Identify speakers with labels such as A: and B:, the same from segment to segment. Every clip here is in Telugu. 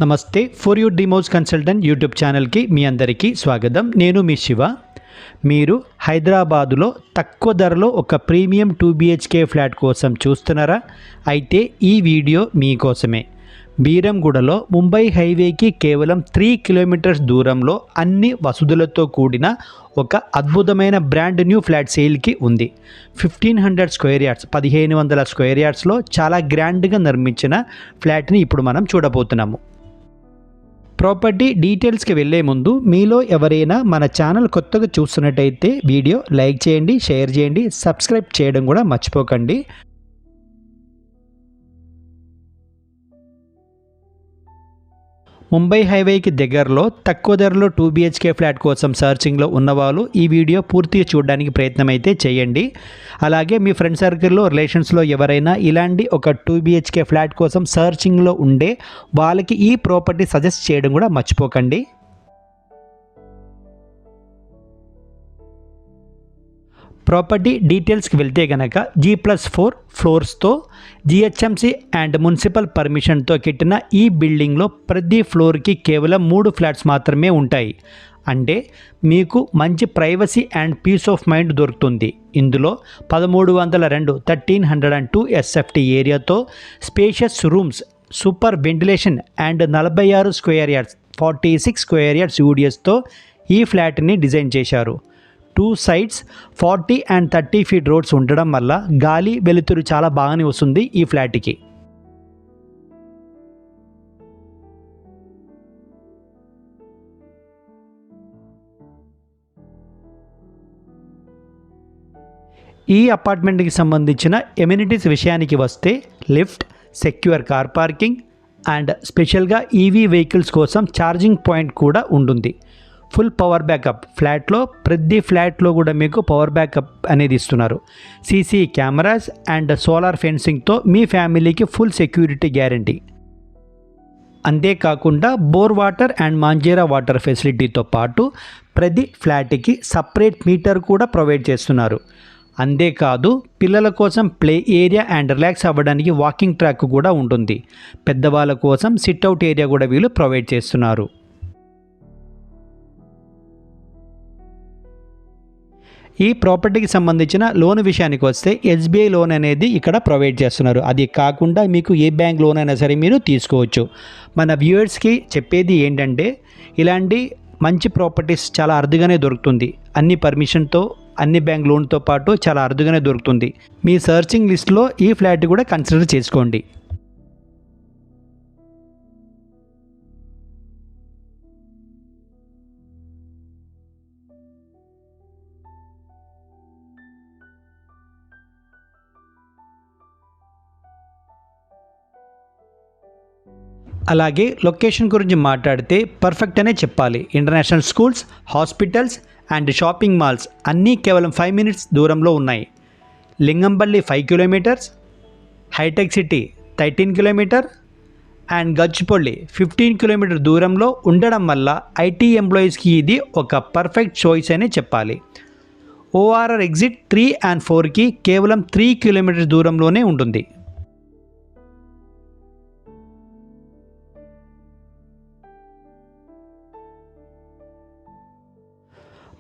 A: నమస్తే for you dream consultant YouTube ఛానల్కి మీ అందరికీ స్వాగతం. నేను మీ శివ. మీరు హైదరాబాదులో తక్కువ ధరలో ఒక ప్రీమియం 2 BHK ఫ్లాట్ కోసం చూస్తున్నారా? అయితే ఈ వీడియో మీకోసమే. బీరంగూడలో ముంబై హైవేకి కేవలం 3 కిలోమీటర్స్ దూరంలో అన్ని వసతులతో కూడిన ఒక అద్భుతమైన బ్రాండ్ న్యూ ఫ్లాట్ సేల్కి ఉంది. 1500 స్క్వేర్ యార్డ్స్ 1500 స్క్వేర్ యార్డ్స్లో చాలా గ్రాండ్గా నిర్మించిన ఫ్లాట్ని ఇప్పుడు మనం చూడబోతున్నాము. ప్రాపర్టీ డీటెయిల్స్కి వెళ్ళే ముందు మీలో ఎవరైనా మన ఛానల్ కొత్తగా చూస్తున్నట్టయితే వీడియో లైక్ చేయండి, షేర్ చేయండి, సబ్స్క్రైబ్ చేయడం కూడా మర్చిపోకండి. ముంబై హైవేకి దగ్గరలో తక్కువ ధరలో 2 BHK ఫ్లాట్ కోసం సర్చింగ్లో ఉన్నవాళ్ళు ఈ వీడియో పూర్తిగా చూడడానికి ప్రయత్నం అయితే చేయండి. అలాగే మీ ఫ్రెండ్ సర్కిల్లో రిలేషన్స్లో ఎవరైనా ఇలాంటి ఒక 2 BHK ఫ్లాట్ కోసం సర్చింగ్లో ఉండే వాళ్ళకి ఈ ప్రాపర్టీ సజెస్ట్ చేయడం కూడా మర్చిపోకండి. ప్రాపర్టీ డీటెయిల్స్కి వెళ్తే కనుక G+4 ఫ్లోర్స్తో GHMC అండ్ మున్సిపల్ పర్మిషన్తో కట్టిన ఈ బిల్డింగ్లో ప్రతి ఫ్లోర్కి కేవలం 3 ఫ్లాట్స్ మాత్రమే ఉంటాయి. అంటే మీకు మంచి privacy and peace of mind దొరుకుతుంది. ఇందులో 1302 SFT ఏరియాతో spacious rooms, super ventilation and 46 square yards 46 square yards యూడిఎస్తో ఈ ఫ్లాట్ని డిజైన్ చేశారు. 2 సైడ్స్ 40 అండ్ 30 ఫీట్ రోడ్స్ ఉండడం వల్ల గాలి వెలుతురు చాలా బాగానే వస్తుంది ఈ ఫ్లాట్కి. ఈ అపార్ట్మెంట్కి సంబంధించిన ఎమ్యూనిటీస్ విషయానికి వస్తే lift, secure car parking and స్పెషల్గా ఈవీ వెహికల్స్ కోసం ఛార్జింగ్ పాయింట్ కూడా ఉంటుంది. ఫుల్ పవర్ బ్యాకప్ ఫ్లాట్లో ప్రతి ఫ్లాట్లో కూడా మీకు పవర్ బ్యాకప్ అనేది ఇస్తున్నారు. సీసీ కెమెరాస్ అండ్ సోలార్ ఫెన్సింగ్తో మీ ఫ్యామిలీకి ఫుల్ సెక్యూరిటీ గ్యారంటీ. అంతేకాకుండా బోర్ వాటర్ అండ్ మాంజేరా వాటర్ ఫెసిలిటీతో పాటు ప్రతి ఫ్లాట్కి సపరేట్ మీటర్ కూడా ప్రొవైడ్ చేస్తున్నారు. అంతేకాదు పిల్లల కోసం ప్లే ఏరియా అండ్ రిలాక్స్ అవ్వడానికి వాకింగ్ ట్రాక్ కూడా ఉంటుంది. పెద్దవాళ్ళ కోసం సిట్అవుట్ ఏరియా కూడా వీళ్ళు ప్రొవైడ్ చేస్తున్నారు. ఈ ప్రాపర్టీకి సంబంధించిన లోన్ విషయానికి వస్తే SBI లోన్ అనేది ఇక్కడ ప్రొవైడ్ చేస్తున్నారు. అది కాకుండా మీకు ఏ బ్యాంక్ లోన్ అయినా సరే మీరు తీసుకోవచ్చు. మన వ్యూవర్స్కి చెప్పేది ఏంటంటే ఇలాంటి మంచి ప్రాపర్టీస్ చాలా అరుదుగానే దొరుకుతుంది. అన్ని పర్మిషన్తో అన్ని బ్యాంక్ లోన్తో పాటు చాలా అరుదుగానే దొరుకుతుంది. మీ సర్చింగ్ లిస్ట్లో ఈ ఫ్లాట్ కూడా కన్సిడర్ చేసుకోండి. అలాగే లొకేషన్ గురించి మాట్లాడితే పర్ఫెక్ట్ అనే చెప్పాలి. International schools, hospitals and shopping malls అన్నీ కేవలం 5 మినిట్స్ దూరంలో ఉన్నాయి. లింగంపల్లి 5 కిలోమీటర్స్, హైటెక్ City 13 kilometre and Gachipalli 15 kilometre దూరంలో ఉండడం వల్ల IT ఎంప్లాయీస్కి ఇది ఒక పర్ఫెక్ట్ చాయిస్ అనే చెప్పాలి. ORR ఎగ్జిట్ 3 and 4కి కేవలం 3 కిలోమీటర్స్ దూరంలోనే ఉంటుంది.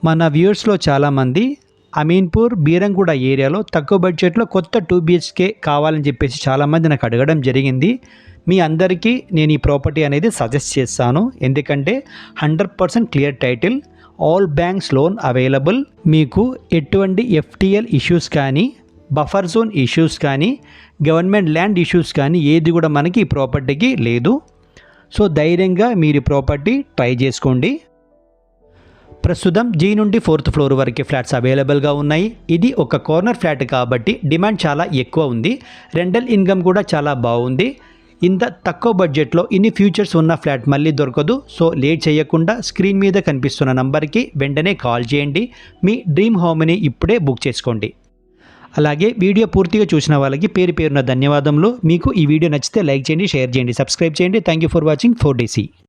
A: మన వ్యూవర్స్లో చాలామంది అమీన్పూర్, బీరంగూడ ఏరియాలో తక్కువ బడ్జెట్లో కొత్త 2 BHK కావాలని చెప్పేసి చాలామంది నాకు అడగడం జరిగింది. మీ అందరికీ నేను ఈ ప్రాపర్టీ అనేది సజెస్ట్ చేస్తాను. ఎందుకంటే 100% clear title, all banks loan available. మీకు ఎటువంటి FTL ఇష్యూస్ కానీ, బఫర్ జోన్ ఇష్యూస్ కానీ, గవర్నమెంట్ ల్యాండ్ ఇష్యూస్ కానీ ఏది కూడా మనకి ఈ ప్రాపర్టీకి లేదు. సో ధైర్యంగా మీరు ప్రాపర్టీ ట్రై చేసుకోండి. ప్రస్తుతం G నుండి 4th ఫ్లోర్ వరకు ఫ్లాట్స్ అవైలబుల్గా ఉన్నాయి. ఇది ఒక కార్నర్ ఫ్లాట్ కాబట్టి డిమాండ్ చాలా ఎక్కువ ఉంది. రెంటల్ ఇన్కమ్ కూడా చాలా బాగుంది. ఇంత తక్కువ బడ్జెట్లో ఇన్ని ఫ్యూచర్స్ ఉన్న ఫ్లాట్ మళ్ళీ దొరకదు. సో లేట్ చేయకుండా స్క్రీన్ మీద కనిపిస్తున్న నంబర్కి వెంటనే కాల్ చేయండి. మీ డ్రీమ్ హోమ్ని ఇప్పుడే బుక్ చేసుకోండి. అలాగే వీడియో పూర్తిగా చూసిన వాళ్ళకి పేరు పేరున ధన్యవాదములు. మీకు ఈ వీడియో నచ్చితే లైక్ చేయండి, షేర్ చేయండి, సబ్స్క్రైబ్ చేయండి. Thank you for watching 4DC.